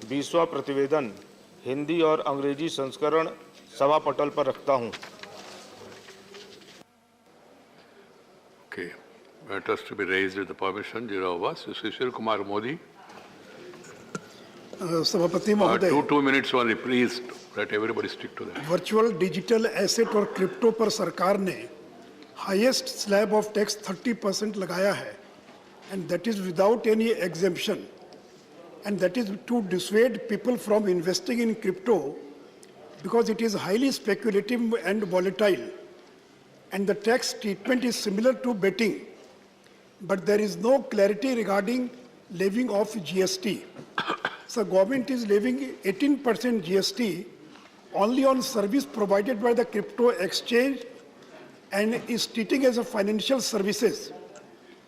20वां प्रतिवेदन हिंदी और अंग्रेजी संस्करण सभा पटल पर रखता हूं। Okay. Matters to be raised with the permission of us. Sushil Kumar Modi. सभापति महोदय, 2 minutes only, please let everybody stick to that. Virtual digital asset और क्रिप्टो पर सरकार ने हाईएस्ट स्लैब ऑफ टैक्स 30% लगाया है, and that is without any exemption, and that is to dissuade people from investing in crypto because it is highly speculative and volatile, and the tax treatment is similar to betting, but there is no clarity regarding levying of GST. So government is levying 18% GST only on service provided by the crypto exchange and is treating as a financial services.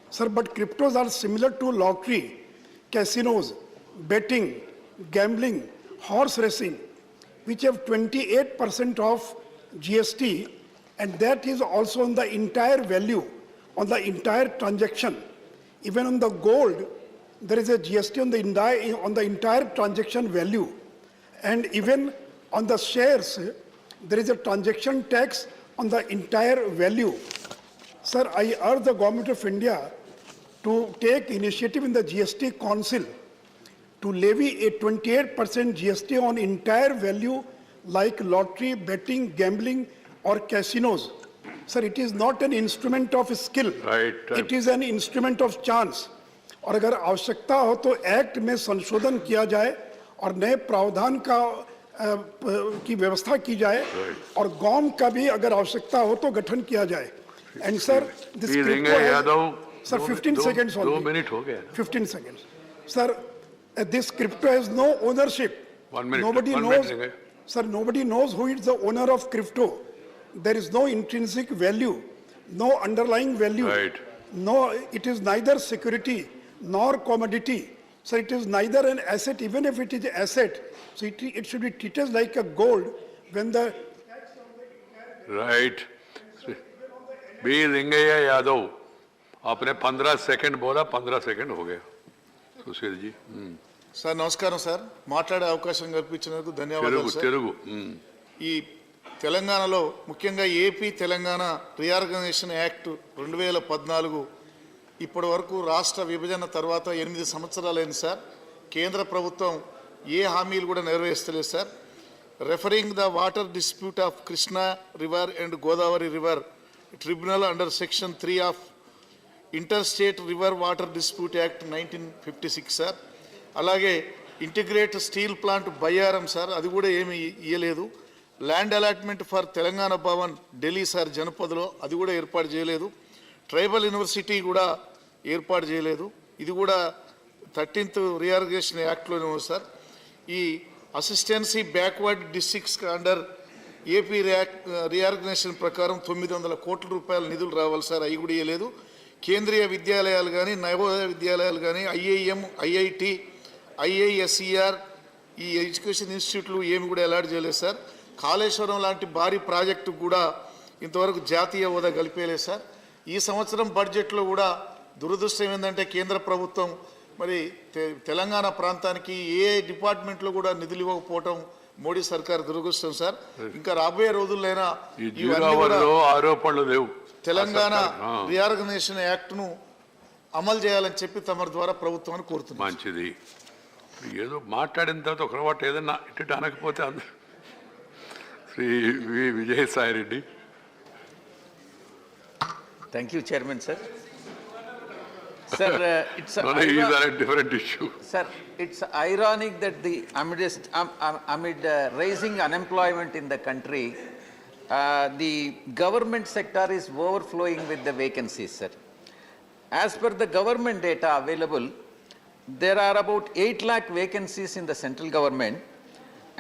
Sir, but cryptos are similar to lottery, casinos, betting, gambling, horse racing, which have 28% of GST, and that is also on the entire value, on the entire transaction. Even on the gold, there is a GST on the entire transaction value, and even on the shares, there is a transaction tax on the entire value. Sir, I urge the Government of India to take initiative in the GST Council to levy a 28% GST on entire value like lottery, betting, gambling or casinos. Sir, it is not an instrument of skill. Right. It is an instrument of chance. और अगर आवश्यकता हो तो act में संशोधन किया जाए और नए प्रावधान की व्यवस्था की जाए, और गॉम का भी अगर आवश्यकता हो तो गठन किया जाए. And sir, this sir 15 seconds only. 2 minutes हो गया. 15 seconds. Sir, this crypto has no ownership. 1 minute. Nobody 1 knows. minute. Sir, nobody knows who is the owner of crypto. There is no intrinsic value, no underlying value. Right. No, it is neither security nor commodity. So it is neither an asset, even if it is an asset. So it should be treated like a gold when the... Right. B. Lingaya Yadav. आपने 15 second बोला, 15 second हो गया. Sushil ji. Sir నమస్కారం sir, మాట్లాడే అవకాశం కల్పించినందుకు ధన్యవాదాలు sir. ఈ తెలంగాణలో ముఖ్యంగా ఏపీ తెలంగాణ రీఆర్గనైజేషన్ యాక్ట్ 2014 ఇప్పటి వరకు రాష్ట్ర విభజన తర్వాత 8 సంవత్సరాలైంది సార్. కేంద్ర ప్రభుత్వం ఏ హామీలు కూడా నెరవేర్చలేదు sir. Referring the water dispute of Krishna river and Godavari river tribunal under section 3 of interstate river water dispute act 1956 sir. అలాగే integrate steel plant Bayyaram sir, అది కూడా ఏమి ఇయ్యలేదు. Land allotment for Telangana Bhavan Delhi sir జనపదలో, అది కూడా ఏర్పాటు చేయలేదు. ట్రైబల్ యూనివర్సిటీ కూడా ఏర్పాటు చేయలేదు, ఇది కూడా 13th రీఆర్గనైజేషన్ యాక్ట్లోనే ఉంది సార్. ఈ assistance backward districts under AP reorganisation ప్రకారం 900 కోట్ల రూపాయల నిధులు రావాలి సార్, అవి కూడా ఇవ్వలేదు. కేంద్రీయ విద్యాలయాలు కానీ, నవోదయ విద్యాలయాలు కానీ, ఐఐఎం, ఐఐటి, ఐఐఎస్ఈఆర్, ఈ ఎడ్యుకేషన్ ఇన్స్టిట్యూట్లు ఏమి కూడా అలాట్ చేయలేదు సార్. కాళేశ్వరం లాంటి భారీ ప్రాజెక్టు కూడా ఇంతవరకు జాతీయ హోదా కలిపేయలేదు సార్. ఈ సంవత్సరం బడ్జెట్లో కూడా దురదృష్టం ఏంటంటే కేంద్ర ప్రభుత్వం మరి తెలంగాణ ప్రాంతానికి ఏ డిపార్ట్మెంట్లో కూడా నిధులు ఇవ్వకపోవటం మోడీ సర్కార్ దురదృష్టం సార్. ఇంకా రాబోయే రోజుల్లోనైనా ఆరోపణలు లేవు, తెలంగాణ రీఆర్గనైజేషన్ యాక్ట్ను అమలు చేయాలని చెప్పి తమ ద్వారా ప్రభుత్వాన్ని కోరుతున్నాం. మంచిది. ఏదో మాట్లాడిన తర్వాత ఒక మాట ఏదన్నా ఇటు అనకపోతే అందరూ. Shri Vijayasai Reddy. Thank you, Chairman, sir. Sir, it's a different issue. Sir, it's ironic that amid rising unemployment in the country, the government sector is overflowing with the vacancies, sir. As per the government data available, there are about 8 lakh vacancies in the central government,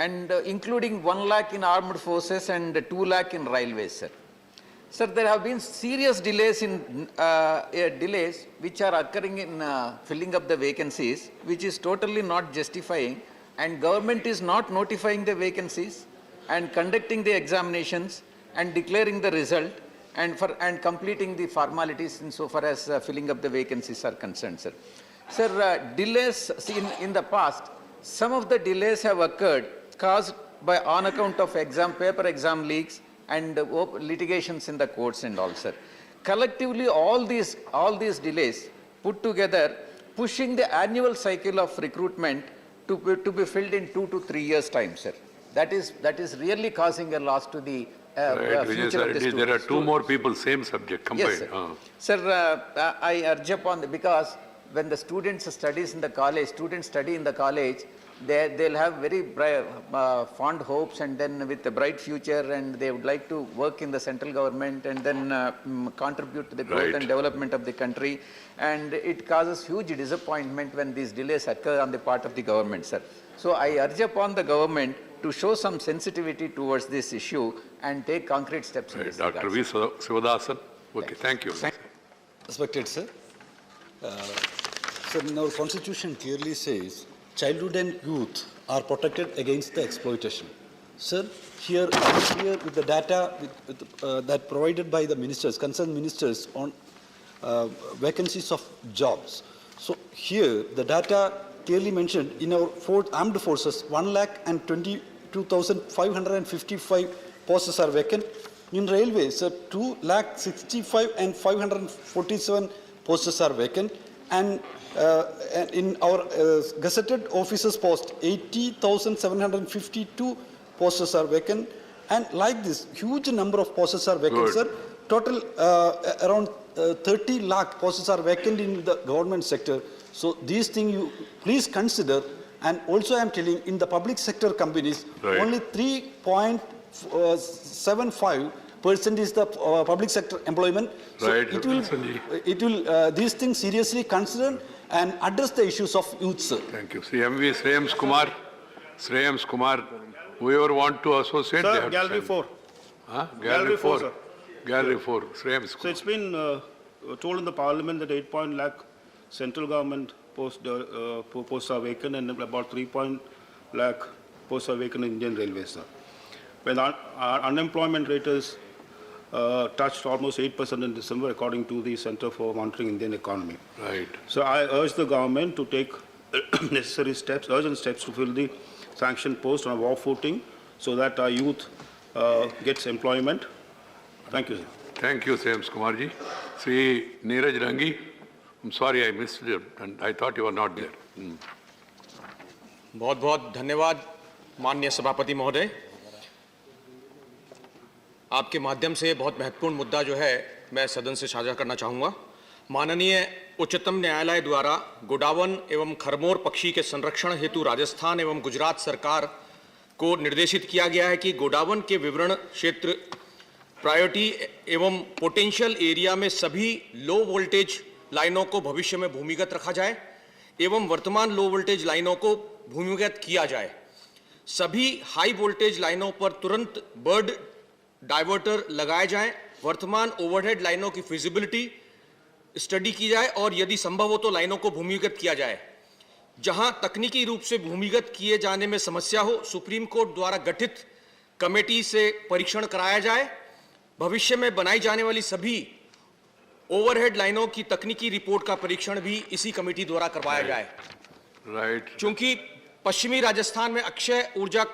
and including 1 lakh in armed forces and 2 lakh in railways, sir. Sir, there have been serious delays which are occurring in filling up the vacancies, which is totally not justifying, and government is not notifying the vacancies and conducting the examinations and declaring the result and completing the formalities insofar as filling up the vacancies are concerned, sir. Sir, delays in the past Some of the delays have occurred caused by on account of paper exam leaks and litigations in the courts and all, sir. Collectively, all these delays put together, pushing the annual cycle of recruitment to be filled in 2 to 3 years' time, sir. That is really causing a loss to the Right, future of the students. there are two more people, same subject, combined. Yes, sir. Sir, I urge upon, because when the students study in the college, they'll have very fond hopes, and then with a bright future, and they would like to work in the central government and then contribute to the growth Right. and development of the country. And it causes huge disappointment when these delays occur on the part of the government, sir. So I urge upon the government to show some sensitivity towards this issue and take concrete steps in Right. this Dr. regard. V. Sivadasan. Okay, thank you. Respected sir. Sir, in our constitution clearly says childhood and youth are protected against the exploitation. Sir, here with the data that provided by the ministers, concerned ministers on vacancies of jobs. So here the data clearly mentioned in our armed forces 1,22,555 posts are vacant. In railways, sir, 2,65,547 and 547 posts are vacant. And in our gazetted officers post, 80,752 posts are vacant. And like this, huge number of posts are vacant, Good. sir. Total around 30 lakh posts are vacant in the government sector. So these things you please consider. And also I am telling, in the public sector companies, Right. only 3.75% is the public sector employment. So Right, it will these things seriously consider and address the issues of youth, sir. Thank you. CMV Shreyams Kumar, whoever want to associate, they Sir, have Gallery to 4. Huh? Gallery 4, sir. Gallery 4, Shreyams So Kumar. it's been told in the parliament that 8 lakh central government posts are vacant and about 3 lakh posts are vacant in Indian Railways, sir. When our unemployment rate is touched almost 8% in December, according to the Center for Monitoring Indian Economy. Right. So I urge the government to take necessary steps, urgent steps to fill the sanctioned post on a war footing so that our youth gets employment. Thank you, sir. Thank you, Shreyams Kumarji. Sri Neeraj Rangi, I'm sorry I missed you and I thought you were not there. बहुत बहुत धन्यवाद माननीय सभापति महोदय। आपके माध्यम से बहुत महत्वपूर्ण मुद्दा जो है मैं सदन से साझा करना चाहूँगा। माननीय उच्चतम न्यायालय द्वारा गोडावन एवं खरमोर पक्षी के संरक्षण हेतु राजस्थान एवं गुजरात सरकार को निर्देशित किया गया है कि गोडावन के विवरण क्षेत्र प्रायोरिटी एवं पोटेंशियल एरिया में सभी लो वोल्टेज लाइनों को भविष्य में भूमिगत रखा जाए एवं वर्तमान लो वोल्टेज लाइनों को भूमिगत किया जाए। सभी हाई वोल्टेज लाइनों पर तुरंत बर्ड डाइवर्टर लगाए जाएं, वर्तमान ओवरहेड लाइनों की फिजिबिलिटी स्टडी की जाए और यदि संभव हो तो लाइनों को भूमिगत किया जाए। जहां तकनीकी रूप से भूमिगत किए जाने में समस्या हो, सुप्रीम कोर्ट द्वारा गठित कमेटी से परीक्षण कराया जाए। भविष्य में बनाई जाने वाली सभी ओवरहेड लाइनों की तकनीकी रिपोर्ट का परीक्षण भी इसी कमेटी द्वारा करवाया जाए। Right. चूंकि पश्चिमी राजस्थान में अक्षय ऊर्जा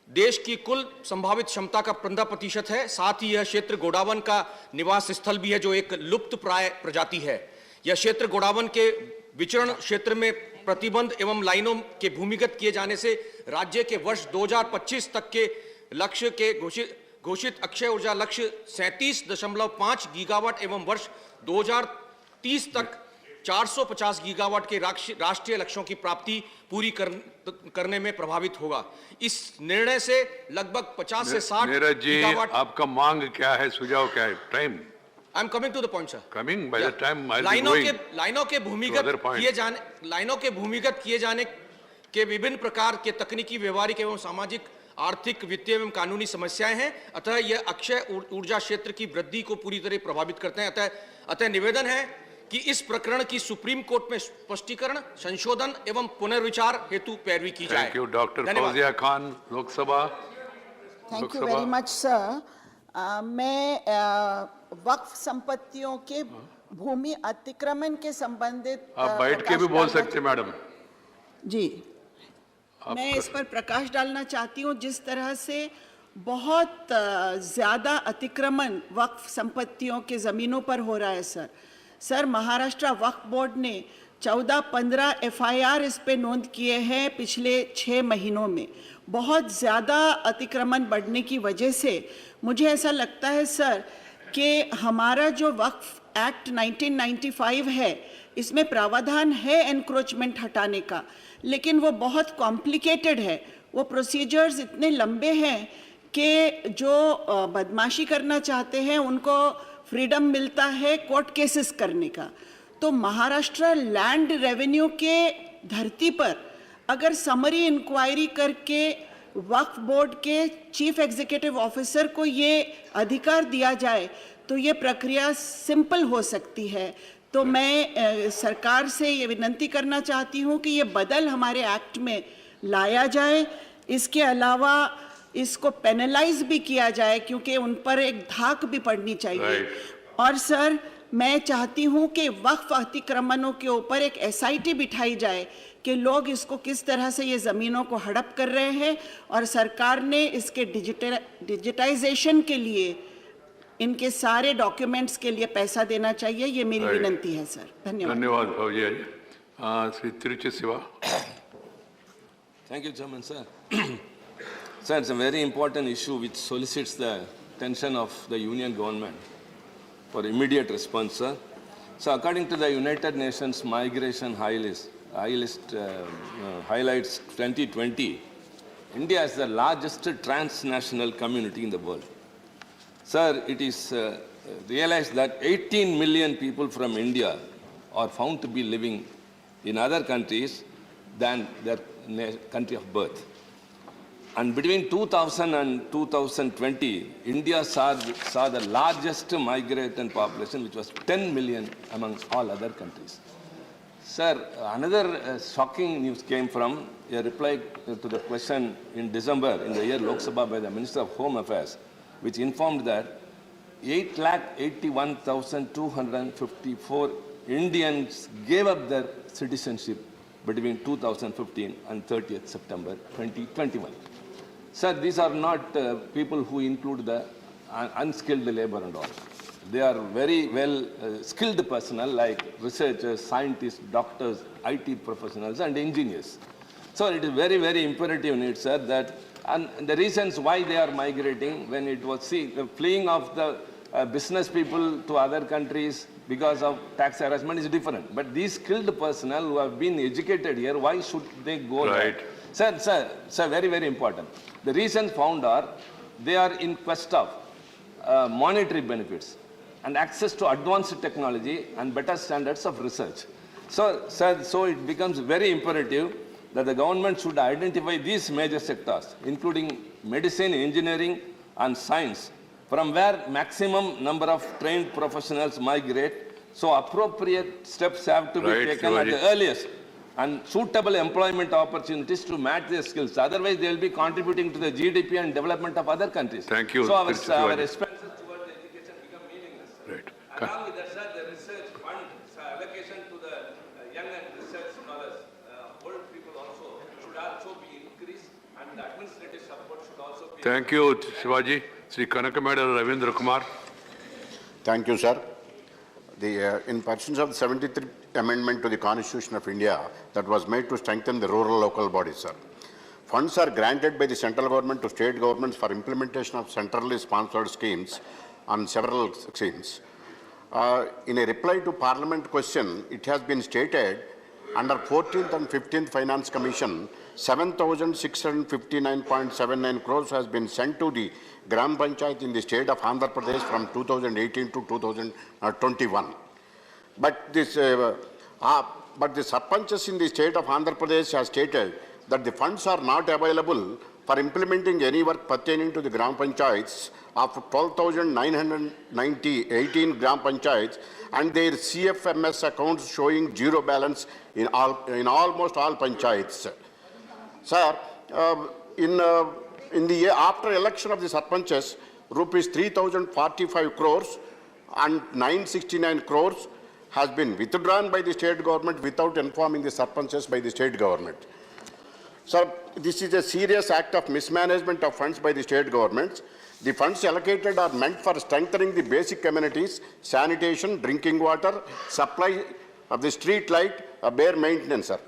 देश की कुल संभावित क्षमता का 15% है। साथ ही यह क्षेत्र गोडावन का निवास स्थल भी है जो एक लुप्त प्राय प्रजाति है। यह क्षेत्र गोडावन के विचरण क्षेत्र में प्रतिबंध एवं लाइनों के भूमिगत किए जाने से राज्य के वर्ष 2025 तक के लक्ष्य के घोषित अक्षय ऊर्जा लक्ष्य 37.5 गीगावाट एवं वर्ष 2030 तक 450 गीगावाट के राष्ट्रीय लक्ष्यों की प्राप्ति पूरी करने में प्रभावित होगा। इस निर्णय से लगभग 50 से 60 नीरज जी, गीगावाट। आपका मांग क्या है, सुझाव क्या है? Time I am coming to the point sir. Coming by the time लाइनों के भूमिगत किए जाने के विभिन्न प्रकार के तकनीकी, व्यवहारिक एवं सामाजिक, आर्थिक, वित्तीय एवं कानूनी समस्याएं हैं। अतः यह अक्षय ऊर्जा क्षेत्र की वृद्धि को पूरी तरह प्रभावित करते हैं। अतः निवेदन है कि इस प्रकरण की सुप्रीम कोर्ट में स्पष्टीकरण, संशोधन एवं पुनर्विचार हेतु पैरवी की जाए। Thank you. Doctor Fauzia Khan, Lok Sabha. Thank you very much sir. मैं वक्फ संपत्तियों के भूमि अतिक्रमण के संबंधित आप बैठ के भी बोल सकते मैडम। जी, मैं इस पर प्रकाश डालना चाहती हूँ। जिस तरह से बहुत ज़्यादा अतिक्रमण वक्फ संपत्तियों के ज़मीनों पर हो रहा है सर महाराष्ट्र वक्फ बोर्ड ने 14-15 FIR इस पे नोंद किए हैं पिछले 6 महीनों में। बहुत ज़्यादा अतिक्रमण बढ़ने की वजह से मुझे ऐसा लगता है सर कि हमारा जो वक्फ एक्ट 1995 है इसमें प्रावधान है एनक्रोचमेंट हटाने का, लेकिन वो बहुत कॉम्प्लिकेटेड है। वो प्रोसीजर्स इतने लंबे हैं कि जो बदमाशी करना चाहते हैं उनको फ्रीडम मिलता है कोर्ट केसेस करने का। तो महाराष्ट्र लैंड रेवेन्यू के धरती पर अगर समरी इंक्वायरी करके वक्फ बोर्ड के चीफ एग्जीक्यूटिव ऑफिसर को ये अधिकार दिया जाए तो ये प्रक्रिया सिंपल हो सकती है। तो मैं सरकार से ये विनती करना चाहती हूँ कि ये बदल हमारे एक्ट में लाया जाए। इसके अलावा इसको पेनलाइज भी किया जाए क्योंकि उन पर एक धाक भी पड़नी चाहिए। और सर मैं चाहती हूँ कि वक्फ अतिक्रमणों के ऊपर एक SIT बिठाई जाए कि लोग इसको किस तरह से ये ज़मीनों को हड़प कर रहे हैं और सरकार ने इसके डिजिटाइजेशन के लिए इनके सारे डॉक्यूमेंट्स के लिए पैसा देना चाहिए। ये मेरी विनती है सर। धन्यवाद। धन्यवाद भाजी। Shri Tiruchi Shiva. Thank you, Chairman, sir. Sir, it's a very important issue which solicits the attention of the Union government for immediate response, sir. So, according to the United Nations Migration Highlights 2020, India is the largest transnational community in the world. Sir, it is realized that 18 million people from India are found to be living in other countries than their country of birth. And between 2000 and 2020, India saw the largest migrant population, which was 10 million among all other countries. Sir, another shocking news came from a reply to the question in December in the year Lok Sabha by the Minister of Home Affairs, which informed that 881,254 Indians gave up their citizenship between 2015 and 30th September 2021. Sir, these are not people who include the unskilled labor and all. They are very well skilled personnel like researchers, scientists, doctors, IT professionals and engineers. So it is very, very imperative need, sir, that and the reasons why they are migrating when it was the fleeing of the business people to other countries because of tax harassment is different. But these skilled personnel who have been educated here, why should they go right there? Sir, very, very important. The reasons found are they are in quest of monetary benefits and access to advanced technology and better standards of research. So, sir, so it becomes very imperative that the government should identify these major sectors, including medicine, engineering, and science, from where maximum number of trained professionals migrate. So appropriate steps have to be taken at the earliest and suitable employment opportunities to match their skills. Otherwise, they will be contributing to the GDP and development of other countries. Thank you. So our expenses towards education become meaningless. Right. Along with that, sir, the research fund allocation to the young and research scholars, old people also, should also be increased, and the administrative support should also be. Thank you, Shivaji. Sri Kanakamada Ravindra Kumar. Thank you, sir. In pursuance of the 73rd Amendment to the Constitution of India that was made to strengthen the rural local bodies, sir. Funds are granted by the central government to state governments for implementation of centrally sponsored schemes on several schemes. In a reply to Parliament question, it has been stated under 14th and 15th Finance Commission, 7,659.79 crores has been sent to the Gram Panchayat in the state of Andhra Pradesh from 2018 to 2021. But the sarpanchs in the state of Andhra Pradesh has stated that the funds are not available for implementing any work pertaining to the Gram Panchayats of 12,918 Gram Panchayats and their CFMS accounts showing zero balance in almost all Panchayats. Sir, in the year after election of the sarpanchs, rupees 3,045 crores and 969 crores has been withdrawn by the state government without informing the sarpanchs by the state government. Sir, this is a serious act of mismanagement of funds by the state governments. The funds allocated are meant for strengthening the basic amenities, sanitation, drinking water, supply of the street light, bare maintenance, sir.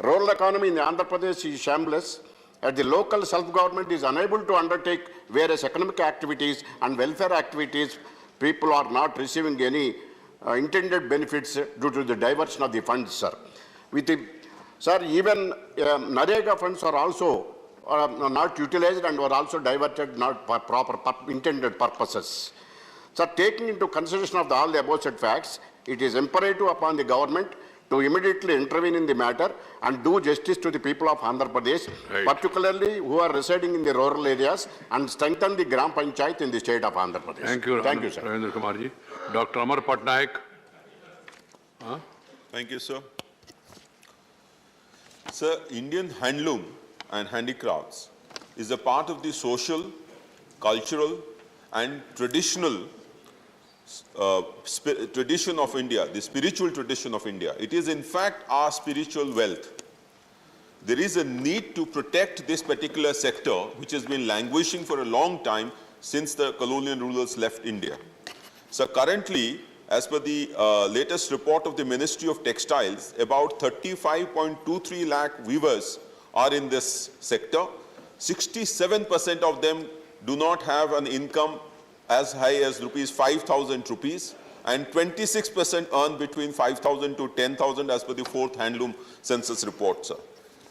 Rural economy in Andhra Pradesh is shambles. At the local self-government is unable to undertake various economic activities and welfare activities. People are not receiving any intended benefits due to the diversion of the funds, sir. Sir, even NREGA funds are also not utilized and were also diverted not for proper intended purposes. Sir, taking into consideration of all the above said facts, it is imperative upon the government to immediately intervene in the matter and do justice to the people of Andhra Pradesh, particularly who are residing in the rural areas, and strengthen the Gram Panchayat in the state of Andhra Pradesh. Thank you. Thank you, sir. Ravindra Kumarji. Dr. Amar Patnaik. Thank you, sir. Sir, Indian handloom and handicrafts is a part of the social, cultural and traditional tradition of India, the spiritual tradition of India. It is in fact our spiritual wealth. There is a need to protect this particular sector which has been languishing for a long time since the colonial rulers left India. So currently, as per the latest report of the Ministry of Textiles, about 35.23 lakh weavers are in this sector. 67% of them do not have an income as high as ₹5,000 rupees, and 26% earn between 5,000 to 10,000 as per the 4th handloom census report, sir.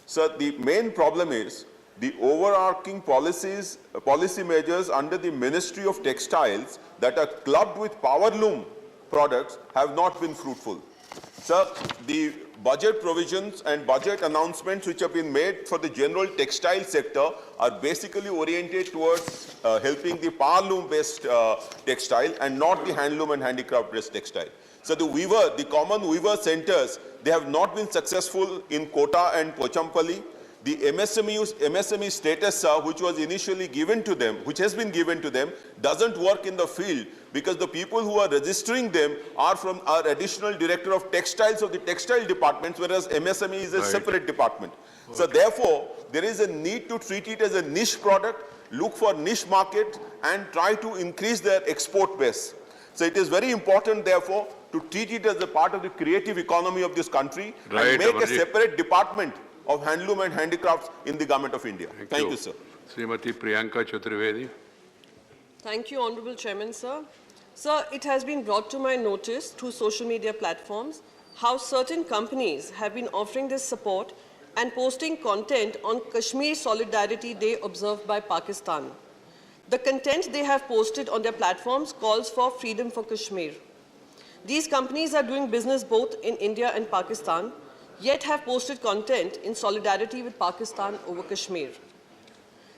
Sir, the main problem is the overarching policy measures under the Ministry of Textiles that are clubbed with powerloom products have not been fruitful. Sir, the budget provisions and budget announcements which have been made for the general textile sector are basically oriented towards helping the powerloom-based textile and not the handloom and handicraft-based textile. So the common weaver centers, they have not been successful in Kota and Pochampally. The MSME status, which was initially given to them, which has been given to them, doesn't work in the field because the people who are registering them are from our additional director of textiles of the textile departments, whereas MSME is a separate department. Okay. So therefore, there is a need to treat it as a niche product, look for niche market and try to increase their export base. So it is very important, therefore, to treat it as a part of the creative economy of this country and make a separate department of handloom and handicrafts in the Government of India. Thank you, sir. Srimati Priyanka Chaturvedi. Thank you, Honorable Chairman, sir. Sir, it has been brought to my notice through social media platforms how certain companies have been offering this support and posting content on Kashmir Solidarity Day observed by Pakistan. The content they have posted on their platforms calls for freedom for Kashmir. These companies are doing business both in India and Pakistan, yet have posted content in solidarity with Pakistan over Kashmir.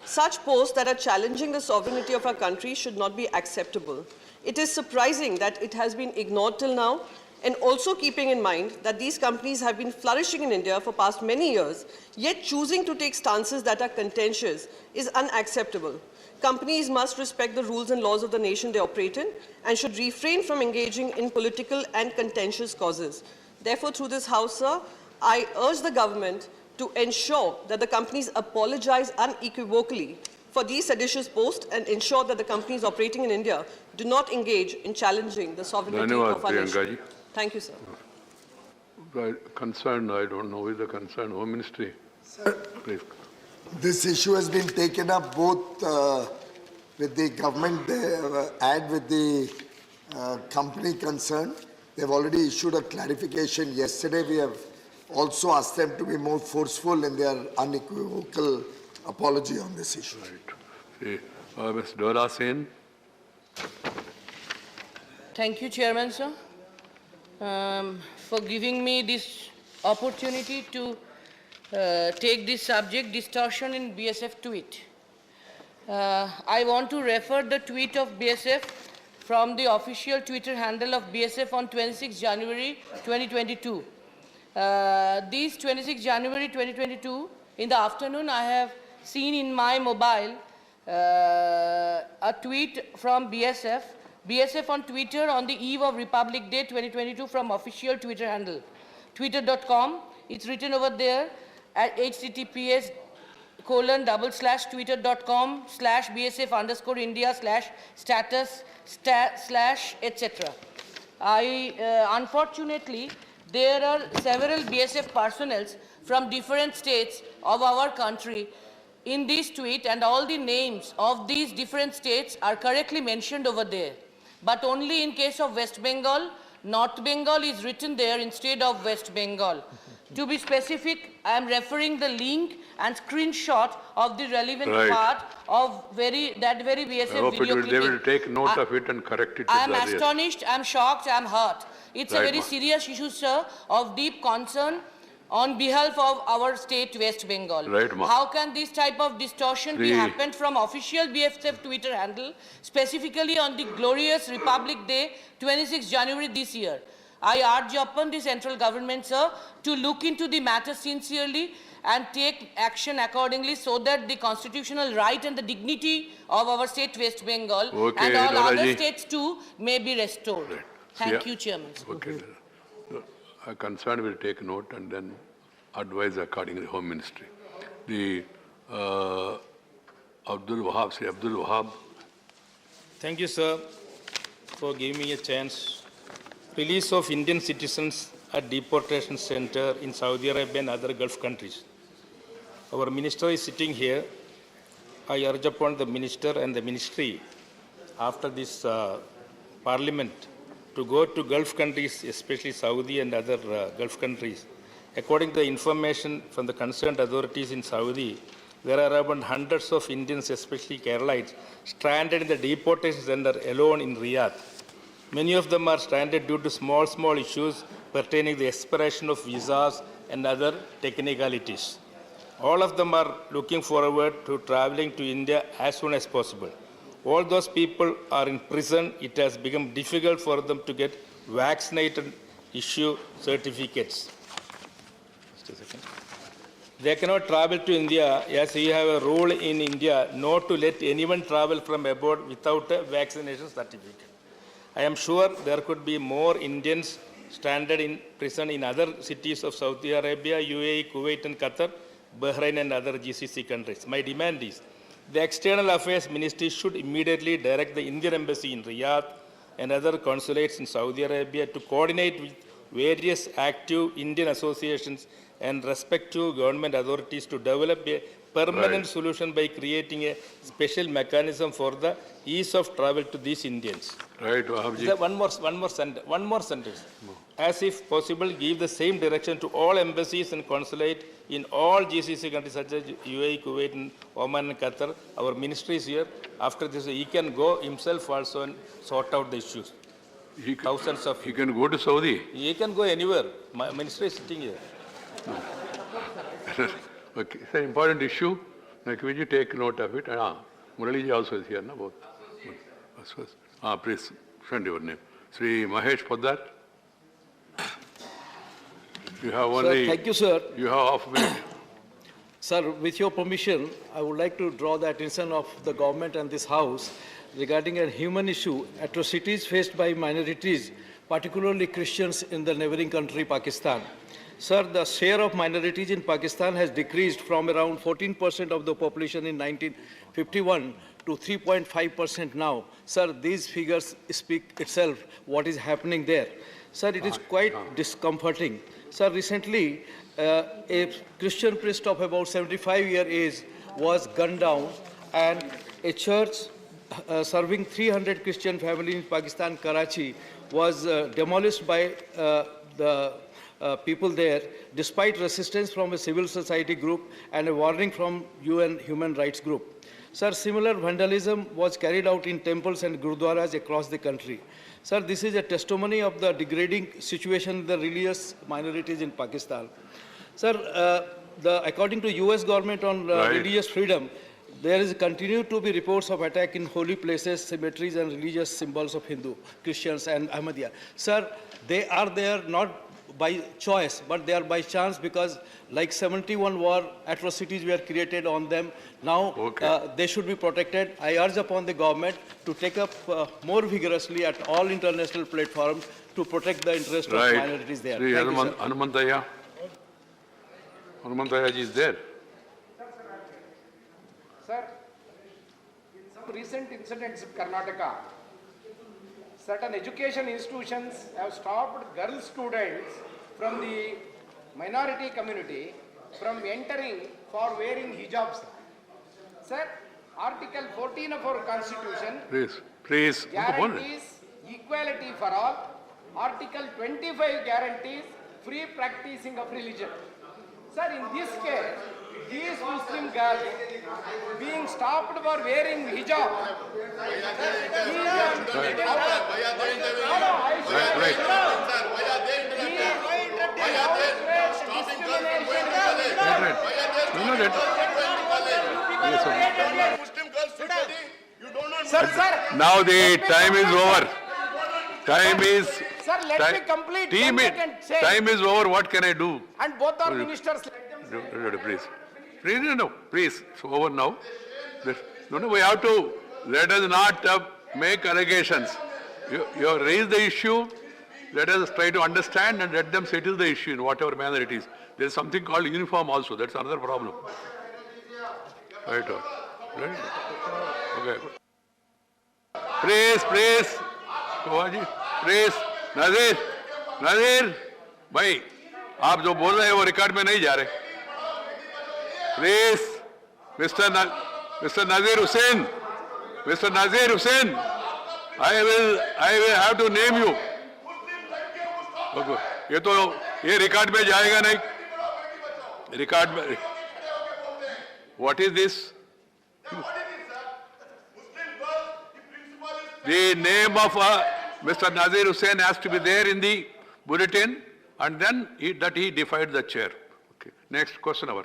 Such posts that are challenging the sovereignty of our country should not be acceptable. It is surprising that it has been ignored till now, and also keeping in mind that these companies have been flourishing in India for past many years, yet choosing to take stances that are contentious is unacceptable. Companies must respect the rules and laws of the nation they operate in and should refrain from engaging in political and contentious causes. Therefore, through this House, sir, I urge the government to ensure that the companies apologize unequivocally for these seditious posts and ensure that the companies operating in India do not engage in challenging the sovereignty of our nation. Thank you, sir. Concerned, I don't know, with the concerned Home Ministry. Sir, please. This issue has been taken up both with the government and with the company concerned. They've already issued a clarification. Yesterday, we have also asked them to be more forceful in their unequivocal apology on this issue. Right. Ms. Dora Sen. Thank you, Chairman, sir, for giving me this opportunity to take this subject, distortion in BSF tweet. I want to refer the tweet of BSF from the official Twitter handle of BSF on 26 January 2022. This 26 January 2022, in the afternoon, I have seen in my mobile a tweet from BSF on Twitter on the eve of Republic Day 2022 from official Twitter handle, twitter.com. It's written over there at https twitter.com/bsf_india/status/etc. Unfortunately, there are several BSF personnel from different states of our country in this tweet, and all the names of these different states are correctly mentioned over there. But only in case of West Bengal, North Bengal is written there instead of West Bengal. To be specific, I am referring the link and screenshot of the relevant part of that very BSF I hope video they clipping. will take note of it and correct it. I am astonished, I am shocked, I am hurt. It's a Right, very ma'am. serious issue, sir, of deep concern on behalf of our state, West Bengal. Right, ma'am. How can this type of distortion be Three. happened from official BSF Twitter handle, specifically on the glorious Republic Day, 26 January this year? I urge upon the central government, sir, to look into the matter sincerely and take action accordingly so that the constitutional right and the dignity of our state, West Bengal, Okay, and all other Dadaji. states too, may be restored. Right. Thank Yeah. you, Chairman. Okay. A concern will take note and then advise accordingly Home Ministry. The Abdul Wahab, Sri Abdul Wahab. Thank you, sir, for giving me a chance. Release of Indian citizens at deportation center in Saudi Arabia and other Gulf countries. Our minister is sitting here. I urge upon the minister and the ministry after this parliament to go to Gulf countries, especially Saudi and other Gulf countries. According to the information from the concerned authorities in Saudi, there are around hundreds of Indians, especially Keralites, stranded in the deportation center alone in Riyadh. Many of them are stranded due to small issues pertaining to the expiration of visas and other technicalities. All of them are looking forward to traveling to India as soon as possible. All those people are in prison. It has become difficult for them to get vaccinated, issue certificates. Just a second. They cannot travel to India as we have a rule in India not to let anyone travel from abroad without a vaccination certificate. I am sure there could be more Indians stranded in prison in other cities of Saudi Arabia, UAE, Kuwait and Qatar, Bahrain and other GCC countries. My demand is the External Affairs Ministry should immediately direct the Indian Embassy in Riyadh and other consulates in Saudi Arabia to coordinate with various active Indian associations and respective government authorities to develop a permanent solution by creating a special mechanism for the ease of travel to these Indians. Right, Wahabji. Sir, one more sentence. As if possible, give the same direction to all embassies and consulate in all GCC countries such as UAE, Kuwait, and Oman and Qatar. Our ministry is here. After this, he can go himself also and sort out the issues. He can go to Saudi. He can go anywhere. My ministry is sitting here. Okay, it's an important issue. Like, will you take note of it? Muraliji also is here, no? Both. Please, send your name. Sri Mahesh Poddar. You have only... Sir, thank you, sir. You have half a minute. Sir, with your permission, I would like to draw the attention of the government and this House regarding a human issue, atrocities faced by minorities, particularly Christians in the neighboring country, Pakistan. Sir, the share of minorities in Pakistan has decreased from around 14% of the population in 1951 to 3.5% now. Sir, these figures speak itself what is happening there. Sir, it is quite discomforting. Sir, recently, a Christian priest of about 75 years age was gunned down, and a church serving 300 Christian families in Pakistan, Karachi, was demolished by the people there, despite resistance from a civil society group and a warning from UN Human Rights Group. Sir, similar vandalism was carried out in temples and gurudwaras across the country. Sir, this is a testimony of the degrading situation of the religious minorities in Pakistan. Sir, according to US government on religious freedom, there is continued to be reports of attack in holy places, cemeteries and religious symbols of Hindu, Christians and Ahmadiyya. Sir, they are there not by choice, but they are by chance, because like 71 war atrocities were created on them. Now they should be protected. I urge upon the government to take up more vigorously at all international platforms to protect the interests of minorities there. Sri Hanumantaya. Hanumantayaji is there. Sir, in some recent incidents in Karnataka, certain education institutions have stopped girl students from the minority community from entering for wearing hijabs. Sir, Article 14 of our Constitution Please. guarantees equality for all. Article 25 guarantees free practicing of religion. Sir, in this case, these Muslim girls being stopped for wearing hijab. Now the time is over. Time is... Sir, let me complete. Time is over. What can I do? And both are ministers. Let them say. Please. Please. It's over now. No, we have to... Let us not make allegations. You have raised the issue. Let us try to understand and let them settle the issue in whatever manner it is. There is something called uniform also. That's another problem. Right. Okay. Please. Please. Nazir, भाई, आप जो बोल रहे हैं वो record में नहीं जा रहे. Please, Mr. Nazir Hussain, I will have to name you. Okay. ये रिकॉर्ड में जाएगा नहीं. Record में. What is this? The name of Mr. Nazir Hussain has to be there in the bulletin, and then he defied the chair. Okay. Next question hour.